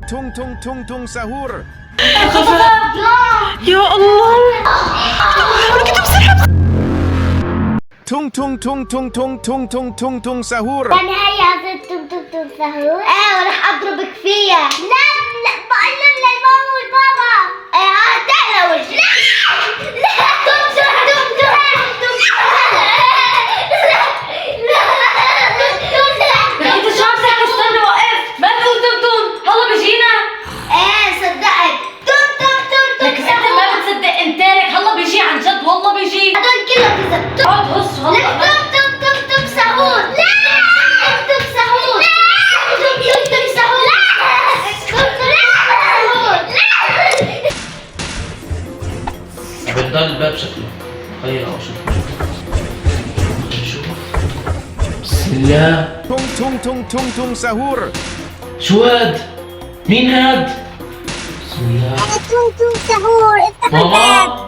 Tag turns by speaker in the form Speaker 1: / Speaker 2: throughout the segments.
Speaker 1: تونغ تونغ تونغ تونغ ساهور.
Speaker 2: يا الله
Speaker 1: تونغ تونغ تونغ تونغ تونغ تونغ تونغ تونغ تونغ ساهور.
Speaker 3: يعني هي عصير تونغ تونغ تونغ ساهور؟ وراح اضربك فيها. لا بعلم للماما والبابا. هاتها وش. لا تونغ تونغ تونغ تونغ
Speaker 2: انت شو عم تحكي؟ استنى وقف، ما تقول تم تم، هلا بيجينا.
Speaker 3: صدقت. تونغ تونغ تونغ تونغ
Speaker 2: لك انت ما بتصدق، انت لك هلا بيجي عن جد، والله بيجي.
Speaker 3: هدول كلهم كذب.
Speaker 2: اقعد هص
Speaker 3: لا
Speaker 2: هلا.
Speaker 3: تونغ تونغ تونغ تونغ ساهور. لا تونغ تونغ ساهور. تونغ تونغ تونغ ساهور. تونغ تونغ ساهور.
Speaker 4: بتضل الباب شكله. خلينا اشوف. نشوف. بسم الله.
Speaker 1: تونغ تونغ تونغ تونغ تونغ ساهور.
Speaker 4: شو هاد؟ مين هاد؟ بسم الله.
Speaker 3: تونغ تونغ ساهور.
Speaker 4: ماما.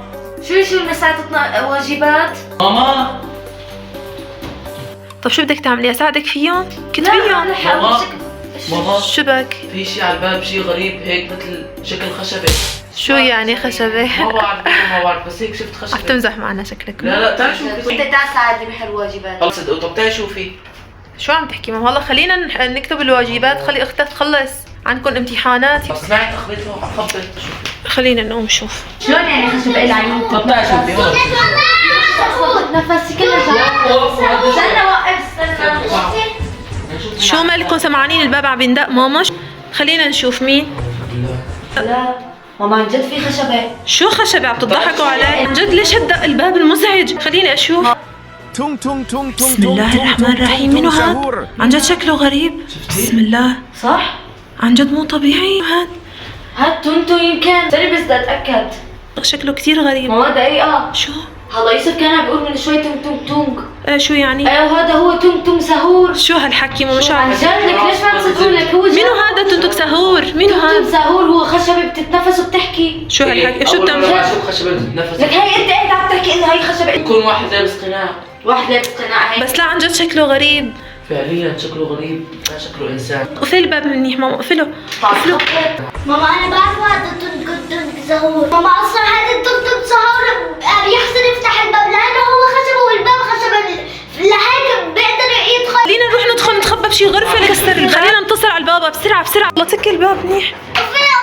Speaker 2: شو مساعدتنا واجبات؟
Speaker 4: ماما.
Speaker 2: طب شو بدك تعملي؟ اساعدك فيهم؟ كنت
Speaker 4: ماما.
Speaker 2: فيهم.
Speaker 4: ماما.
Speaker 2: شو بك؟
Speaker 4: في شي على الباب، شي غريب هيك مثل شكل خشبة.
Speaker 2: شو يعني خشبة؟
Speaker 4: ما بعرف بس هيك شفت
Speaker 2: عم
Speaker 4: خشبة.
Speaker 2: تمزح معنا شكلك.
Speaker 4: لا تعال شوفي.
Speaker 2: انت تعال ساعدني بحل واجبات.
Speaker 4: خلص صدقوا. طب تعال شوفي.
Speaker 2: شو عم تحكي ماما؟ والله خلينا نكتب الواجبات، خلي اختها تخلص، عندكم امتحانات.
Speaker 4: بس سمعت اخبرته عم خبط.
Speaker 2: خلينا نقوم نشوف.
Speaker 5: شلون يعني خشب العين؟
Speaker 4: طب تعال شوفي هون.
Speaker 5: نفسي كله استنى وقف استنى.
Speaker 2: شو مالكم سمعانين الباب عم بيندق ماما؟ خلينا نشوف مين.
Speaker 5: لا ماما عن جد في خشبة.
Speaker 2: شو خشبة عم تضحكوا علي؟ عن جد ليش هالدق الباب المزعج؟ خليني اشوف.
Speaker 1: تونغ تونغ تونغ تونغ
Speaker 2: بسم الله الرحمن الرحيم. منو هاد؟ عن جد شكله غريب. بسم الله.
Speaker 5: صح؟
Speaker 2: عن جد مو طبيعي هاد.
Speaker 5: هاد تونتو يمكن. استني بس بدي اتأكد.
Speaker 2: شكله كتير غريب.
Speaker 5: ماما دقيقة.
Speaker 2: شو؟
Speaker 5: هلا يوسف كان عم بيقول من شوي تونغ تونغ تونغ.
Speaker 2: شو يعني؟
Speaker 5: ايوه هذا هو تونغ تونغ ساهور.
Speaker 2: شو هالحكي مو مش
Speaker 5: عن
Speaker 2: عارف.
Speaker 5: جد لك ليش ما تصدقون لك هو
Speaker 2: منو هذا تونتوك ساهور؟ منو
Speaker 5: تونغ
Speaker 2: هذا؟
Speaker 5: ساهور هو خشبة بتتنفس وبتحكي.
Speaker 2: شو هالحكي؟ شو
Speaker 4: أول مرة
Speaker 2: بتعمل؟
Speaker 4: أشوف خشبة بتتنفس.
Speaker 5: لك هي انت قاعد عم تحكي انه هي خشبة.
Speaker 4: يكون واحد لابس قناع.
Speaker 5: واحد لابس قناع هيك.
Speaker 2: بس لا عن جد شكله غريب.
Speaker 4: فعليا شكله غريب. لا شكله انسان.
Speaker 2: قفل الباب منيح ماما، قفله. قفله.
Speaker 3: ماما انا بعرف هذا تونغ تونغ ساهور. ماما اصلا هذا تونغ تونغ ساهور بيحسن يفتح الباب لانه هو خشبه والباب خشبه لهيك بيقدر يدخل.
Speaker 2: خلينا نروح ندخل نتخبى بشي غرفة نكسر الباب. خلينا نتصل على البابا بسرعة بسرعة. الله تك الباب منيح.
Speaker 3: قفلها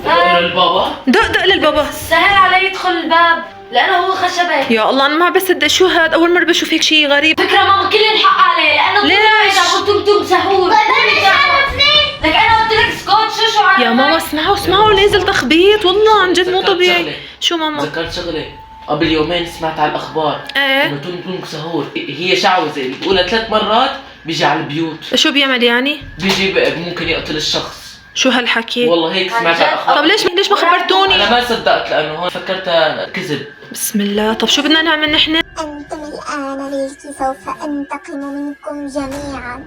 Speaker 3: يلا.
Speaker 4: للبابا.
Speaker 2: دق للبابا.
Speaker 5: سهل علي يدخل الباب لانه هو خشبة.
Speaker 2: يا الله انا ما بصدق. شو هاد؟ اول مرة بشوف هيك شي غريب.
Speaker 5: فكرة ماما كل الحق عليه لانه
Speaker 2: ليش؟
Speaker 5: عم تونغ تونغ ساهور.
Speaker 3: طيب انا مش عرفني.
Speaker 5: لك انا قلت لك اسكت. شو عارف؟
Speaker 2: يا ماما اسمعوا نازل تخبيط والله عن جد مو
Speaker 4: ذكرت
Speaker 2: طبيعي.
Speaker 4: شغلة.
Speaker 2: شو ماما؟
Speaker 4: ذكرت شغلة. قبل يومين سمعت على الأخبار
Speaker 2: ايه
Speaker 4: إنه تونغ تونغ ساهور هي شعوذة اللي بيقولها 3 مرات بيجي على البيوت.
Speaker 2: شو بيعمل يعني؟
Speaker 4: بيجي ممكن يقتل الشخص.
Speaker 2: شو هالحكي؟
Speaker 4: والله هيك سمعت
Speaker 5: عن
Speaker 4: على
Speaker 5: جد؟
Speaker 4: الأخبار.
Speaker 2: طب ليش ما خبرتوني؟
Speaker 4: أنا ما صدقت لأنه هون فكرتها كذب.
Speaker 2: بسم الله. طب شو بدنا نعمل نحن؟
Speaker 3: أنتم الآن ملكي سوف أنتقم منكم جميعا.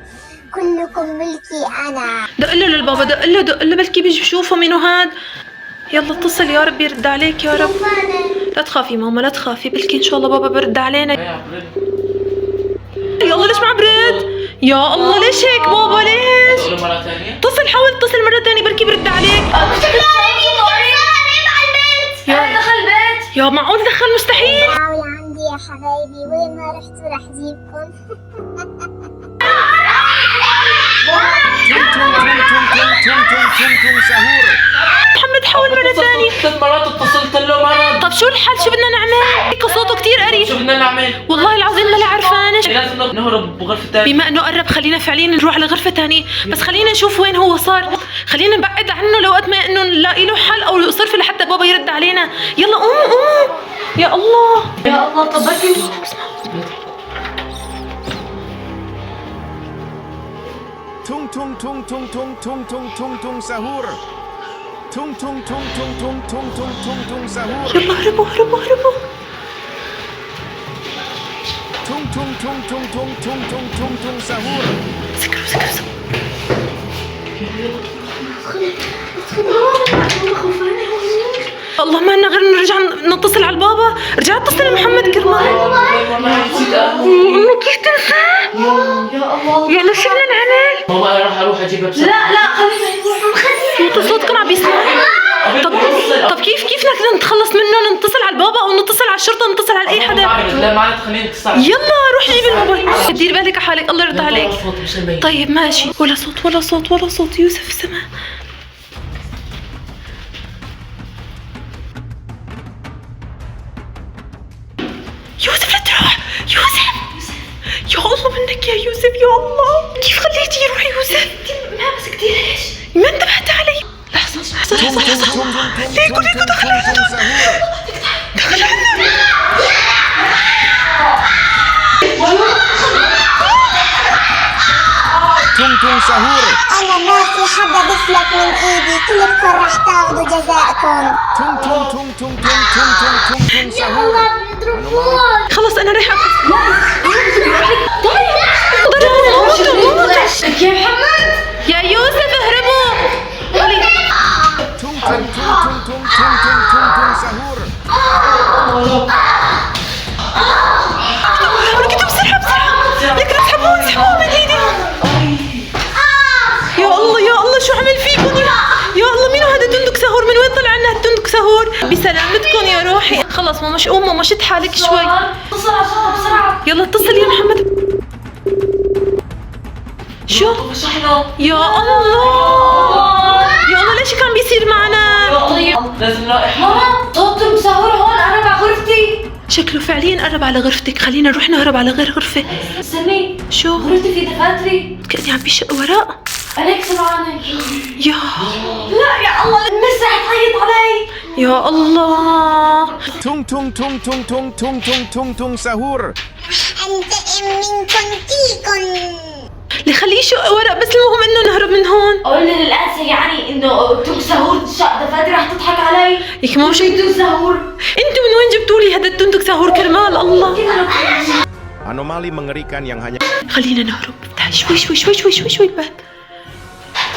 Speaker 3: كلكم ملكي أنا.
Speaker 2: دق له للبابا، دق له بلكي بيجي بشوفه منو هاد. يلا اتصل يا رب يرد عليك يا رب. لا تخافي ماما لا تخافي، بلكي ان شاء الله بابا برد علينا. يلا ليش ما عم برد؟ يا الله ليش هيك بابا ليش؟
Speaker 4: تقول مرة ثانية؟
Speaker 2: اتصل حاول اتصل مرة ثانية بركي برد عليك.
Speaker 5: انا دخل البيت.
Speaker 2: يا معقول دخل؟ مستحيل.
Speaker 3: تعالوا عندي يا حبايبي، وين ما رحتوا رح جيبكم.
Speaker 1: تونغ تونغ تونغ تونغ تونغ تونغ تونغ ساهور.
Speaker 2: محمد حاول مرة ثانية.
Speaker 4: 3 مرات اتصلت له ما.
Speaker 2: طب شو الحل؟ شو بدنا نعمل؟ هيك صوته كتير
Speaker 4: شو
Speaker 2: قريب.
Speaker 4: بدنا نعمل؟
Speaker 2: والله العظيم ما عرفانة.
Speaker 4: لازم نهرب بغرفة ثانية.
Speaker 2: بما انه قرب خلينا فعليا نروح على غرفة تانية، بس خلينا نشوف وين هو صار. خلينا نبعد عنه لوقت ما انه نلاقي له حل او صرف لحتى بابا يرد علينا. يلا قوموا. يا الله
Speaker 5: يا الله. طب بركي
Speaker 1: تونغ تونغ تونغ تونغ تونغ تونغ تونغ تونغ تونغ ساهور. تونغ تونغ تونغ تونغ تونغ تونغ تونغ تونغ تونغ ساهور.
Speaker 2: يلا هربوا.
Speaker 1: تونغ تونغ تونغ تونغ تونغ تونغ تونغ تونغ تونغ ساهور.
Speaker 2: سكروا. الله ما لنا غير نرجع نتصل على البابا. رجع اتصل يا محمد كرمان. امه كيف تنسى؟
Speaker 5: يا الله.
Speaker 2: يلا شو بدنا نعمل؟
Speaker 4: ماما أنا راح أروح أجيبها بسرعة.
Speaker 5: لا خلينا نروح.
Speaker 2: خلينا نتخلص منه، نتصل على البابا او نتصل على الشرطه، نتصل على اي حدا.
Speaker 4: لا معناتها خلينا نتصل.
Speaker 2: يلا روح جيب الموبايل، دير بالك على حالك، الله يرضى عليك. طيب ماشي. ولا صوت ولا صوت ولا صوت. يوسف سمع. يوسف لا تروح. يوسف يا الله منك يا يوسف، يا الله كيف خليتي يروح يوسف؟
Speaker 5: ما مسكتي ليش؟
Speaker 2: ما انتبهت علي. لحظة لحظة لحظة. ليكو دخل عنا. دخل عنا.
Speaker 1: تون تون سهور.
Speaker 3: أنا ما في حدا بسلك من إيدي، كلكم رح تاخذوا جزاءكم.
Speaker 1: تون تون تون تون تون تون تون تون سهور.
Speaker 3: بنضربون.
Speaker 2: خلص أنا رايحة.
Speaker 5: يا محمد
Speaker 2: يا يوسف اهربوا.
Speaker 1: تون تون تون تون تون تون تون تون سهور.
Speaker 2: ركضوا بسرعة لك اسحبوه من ايدي. يا الله يا الله شو عمل فيكم يا الله. مين هذا تندك سهور؟ من وين طلع لنا التندك سهور؟ بسلامتكم يا روحي. خلص ماما قوم ماما شد حالك شوي.
Speaker 5: اتصل على الشرطة بسرعة.
Speaker 2: يلا اتصل يا محمد. شو؟ يا الله يا الله ليش كان بيصير معنا؟
Speaker 4: لازم نروح.
Speaker 5: ماما صوت مسهور هون، أنا بغرفتي.
Speaker 2: شكله فعليا قرب على غرفتك. خلينا نروح نهرب على غير غرفة.
Speaker 5: استني،
Speaker 2: شو؟
Speaker 5: غرفتي في دفاتري.
Speaker 2: كأني عم بيشق ورق.
Speaker 5: عليك سمعاني.
Speaker 2: يا
Speaker 5: لا يا الله المسة حتعيط علي.
Speaker 2: يا الله.
Speaker 1: تون تون تون تون تون تون تون تون تون سهور.
Speaker 3: أنتقم منكم فيكم.
Speaker 2: اللي خليه يشق ورق بس المهم انه نهرب من هون.
Speaker 5: قول لي للأنسة يعني إنه تم سهور شق دفاتري رح تضحك علي.
Speaker 2: يك ما شيء.
Speaker 5: تم سهور.
Speaker 2: انتوا من وين جبتوا لي هذا التندك سهور كرمال الله؟
Speaker 1: Anomali mengerikan yang hanya
Speaker 2: خلينا نهرب. تعال شوي شوي شوي شوي شوي شوي الباب.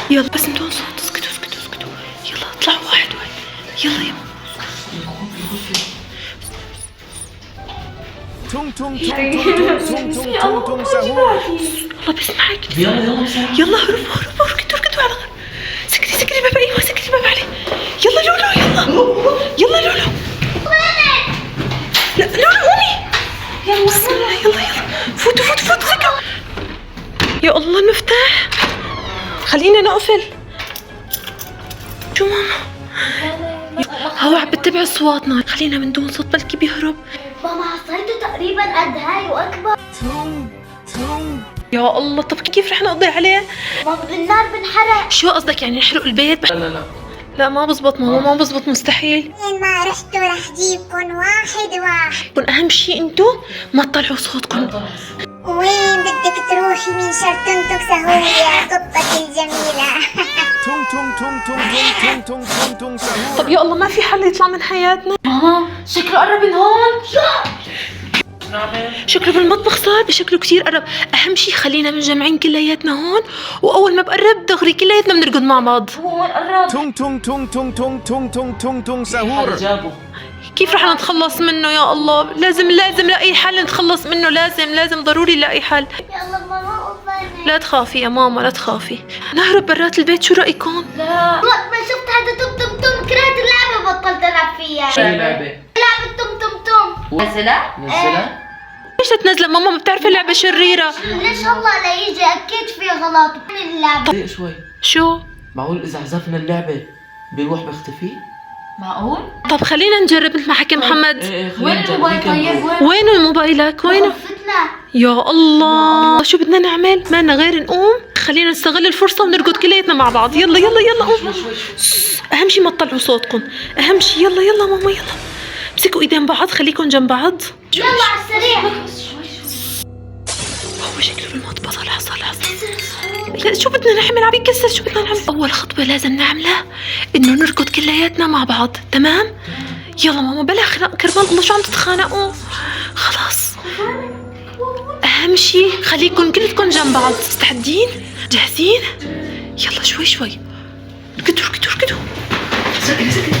Speaker 2: يلا بس بدون صوت. اسكتوا اسكتوا اسكتوا. يلا اطلعوا واحد واحد. يلا يا ماما.
Speaker 1: tung tung tung tung tung tung tung tung sahur.
Speaker 2: الله بسمعك.
Speaker 4: يلا بسرعة.
Speaker 2: يلا هربوا هربوا ركضوا على غير. سكري باب. ايوه سكري باب عليه. يلا لولو يلا لولو. لا لولو قومي. يلا بسم الله. يلا فوتوا سكروا. يا الله المفتاح. خلينا نقفل. شو ماما؟ هو عم بتبع اصواتنا. خلينا من دون صوت بلكي بيهرب.
Speaker 3: ماما عصيته تقريبا قد هاي وأكبر.
Speaker 1: Tung tung.
Speaker 2: يا الله طب كيف رح نقضي عليه؟
Speaker 3: ماما بالنار بنحرق.
Speaker 2: شو قصدك يعني نحرق البيت؟
Speaker 4: لا
Speaker 2: لا ما بزبط ماما ما بزبط مستحيل.
Speaker 3: وين ما رحتوا رح جيبكم واحد.
Speaker 2: كن اهم شيء انتو ما تطلعوا صوتكم.
Speaker 3: وين بدك تروحي من شر تنتك سهور يا قطتي الجميلة.
Speaker 1: Tung tung tung tung tung tung tung tung tung sahur.
Speaker 2: طب يا الله ما في حل يطلع من حياتنا؟
Speaker 5: ماما شكله قرب من هون.
Speaker 2: شكله بالمطبخ صار بشكله كتير قرب. اهم شيء خلينا مجمعين كلياتنا هون، واول ما بقرب دغري كلياتنا بنرقد مع بعض.
Speaker 5: هون قرب.
Speaker 1: Tung tung tung tung tung tung tung tung tung sahur.
Speaker 4: جابوا.
Speaker 2: كيف رح نتخلص منه يا الله؟ لازم لاقي حل نتخلص منه. لازم ضروري نلاقي حل.
Speaker 3: يلا ماما قفلنا.
Speaker 2: لا تخافي يا ماما لا تخافي. نهرب برات البيت شو رأيكم؟
Speaker 5: لا
Speaker 3: وقت ما شفت هذا تم كرهت اللعبة بطلت ألعب فيها.
Speaker 4: أي لعبة؟
Speaker 3: لعبة تم.
Speaker 5: نزلها.
Speaker 4: نزلها؟
Speaker 2: ليش تنزل ماما؟ ما بتعرفي اللعبة شريرة.
Speaker 3: ليش الله لا يجي أكيد في غلط من اللعبة.
Speaker 4: دقيق شوي.
Speaker 2: شو؟
Speaker 4: معقول إذا عزفنا اللعبة بيروح بيختفي؟
Speaker 5: معقول؟
Speaker 2: طب خلينا نجرب مثل ما حكى محمد.
Speaker 5: وين الموبايل طيب؟
Speaker 2: وينه موبايلك؟ وينه؟
Speaker 3: غرفتنا.
Speaker 2: يا الله شو بدنا نعمل؟ ما لنا غير نقوم. خلينا نستغل الفرصة ونرقد كلياتنا مع بعض. يلا قوم. أهم شي ما تطلعوا صوتكم. أهم شي يلا ماما يلا. امسكوا ايدين بعض خليكم جنب بعض.
Speaker 3: يلا على السريع.
Speaker 2: هو شكله بالمطبخ. صار لا شو بدنا نعمل؟ عم يكسر. شو بدنا نعمل؟ أول خطوة لازم نعملها إنه نركض كلياتنا مع بعض. تمام؟ يلا ماما بلا خناق كرمال الله شو عم تتخانقوا؟ خلاص أهم شي خليكم كلكم جنب بعض. مستعدين؟ جاهزين؟ يلا شوي. ركضوا. سكري.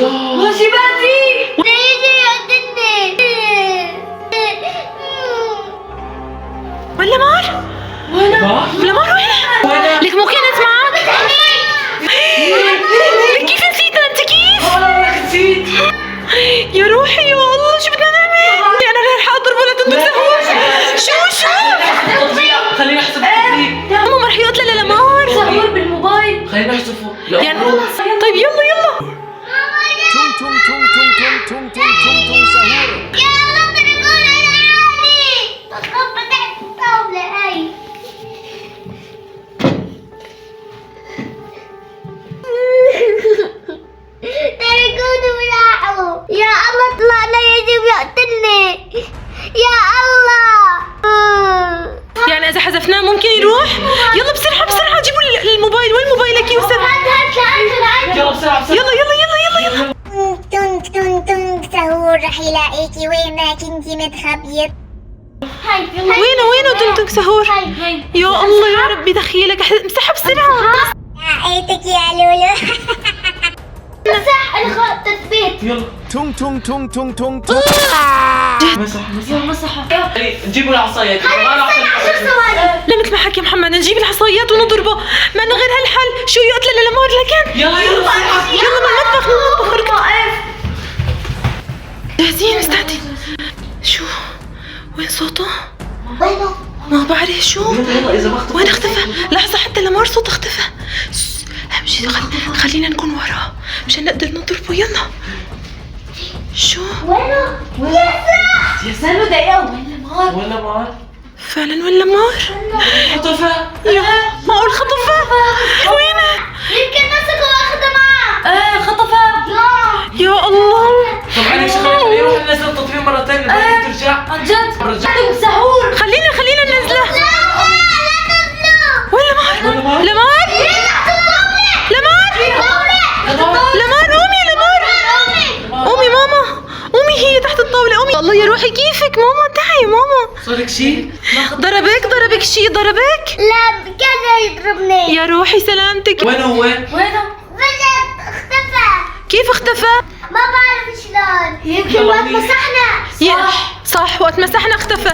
Speaker 5: واجباتي.
Speaker 3: يجي يقتلني.
Speaker 2: ولا مار؟ ولا مار وين؟ لك مو كانت معك؟ كيف نسيتها انت كيف؟
Speaker 4: نسيت.
Speaker 2: يا روحي يا الله شو بدنا نعمل؟ انا رايحة اضرب ولا تندق سهور. شو
Speaker 4: تطبيق خلينا نحسب التطبيق.
Speaker 2: ماما ما رح يقتل لمار.
Speaker 5: سهور بالموبايل.
Speaker 4: خلينا نحسبه.
Speaker 2: يعني طيب يلا
Speaker 1: تون تون تون تون تون تون تون تون تون سهور.
Speaker 3: يلا تركونا العالي. تطبق تحت الطاولة هاي. تركوني وراحوا. يا الله طلعنا يجي ويقتلني. يا الله.
Speaker 2: يعني اذا حذفناه ممكن يروح. يلا بسرعة بسرعة جيبوا الموبايل. وين موبايلك يوسف؟
Speaker 4: يلا بسرعة.
Speaker 2: يلا
Speaker 3: تونك تونك تونك سهور رح يلاقيكي وين ما كنتي متخبية.
Speaker 2: وينه تنتك سهور؟ يا الله يا ربي دخيلك. امسحها بسرعة.
Speaker 3: لقيتك يا لولو. مسح الخط تثبيت.
Speaker 4: يلا
Speaker 1: تون تون تون تون تون تون.
Speaker 5: مسحها.
Speaker 4: نجيبوا العصايات.
Speaker 2: لا مثل ما حكي محمد نجيب العصايات ونضربه. ما لنا غير هالحل. شو يقتل لمار لكن؟
Speaker 4: يلا
Speaker 2: يلا بالمطبخ جاهزين مستعدين. شو وين صوته؟
Speaker 3: وينه؟
Speaker 2: ما بعرف شو.
Speaker 4: يلا إذا ما اختفى.
Speaker 2: وين اختفى؟ لحظة حتى لمار صوته اختفى. أهم شي خلينا نكون وراه مشان نقدر نضربه. يلا شو؟
Speaker 3: وينه؟
Speaker 5: يا سلمى دقيقة.
Speaker 4: ولا مار.
Speaker 2: فعلا ولا مار؟
Speaker 4: اختفى.
Speaker 2: يا معقول خطفه؟ وينه؟
Speaker 3: يمكن مسكه واخده معاه.
Speaker 5: خطفها.
Speaker 2: يا الله.
Speaker 4: طب عليك شغلة يروح ننزل التطبيق مرة ثانية بعدين ترجع.
Speaker 5: عن جد.
Speaker 4: رجع.
Speaker 5: سهور.
Speaker 2: خلينا ننزله. وين لمار؟ لمار؟ قومي ماما. قومي هي تحت الطاولة. قومي. الله يا روحي كيفك ماما؟ تعي ماما.
Speaker 4: صارك شيء؟
Speaker 2: ضربك شي ضربك؟
Speaker 3: لا كان يضربني.
Speaker 2: يا روحي سلامتك.
Speaker 4: وين هو؟
Speaker 3: رجع اختفى.
Speaker 2: كيف اختفى؟
Speaker 3: ما بعرف شلون. يمكن
Speaker 4: يلا
Speaker 3: وقت
Speaker 4: منيح.
Speaker 3: مسحنا.
Speaker 2: صح وقت مسحنا اختفى.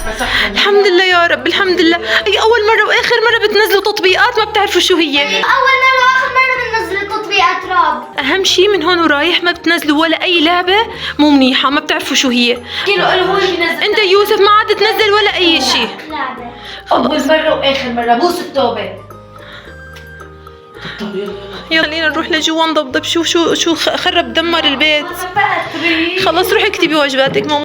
Speaker 2: الحمد لله يا رب الحمد لله. اي اول مرة واخر مرة بتنزلوا تطبيقات ما بتعرفوا شو هي.
Speaker 3: أول مرة وآخر مرة بننزل تطبيقات رعب.
Speaker 2: اهم شي من هون ورايح ما بتنزلوا ولا اي لعبة مو منيحة ما بتعرفوا شو هي.
Speaker 5: كيلو هو اللي بينزل.
Speaker 2: انت يوسف ما عاد تنزل ولا اي شي.
Speaker 3: لعبة.
Speaker 5: أول مرة وآخر مرة. بوس التوبة.
Speaker 4: طب يلا
Speaker 2: يلا خلينا نروح لجوا نضبضب. شو خرب دمر البيت.
Speaker 5: بقى
Speaker 2: خلص روحي اكتبي واجباتك ماما.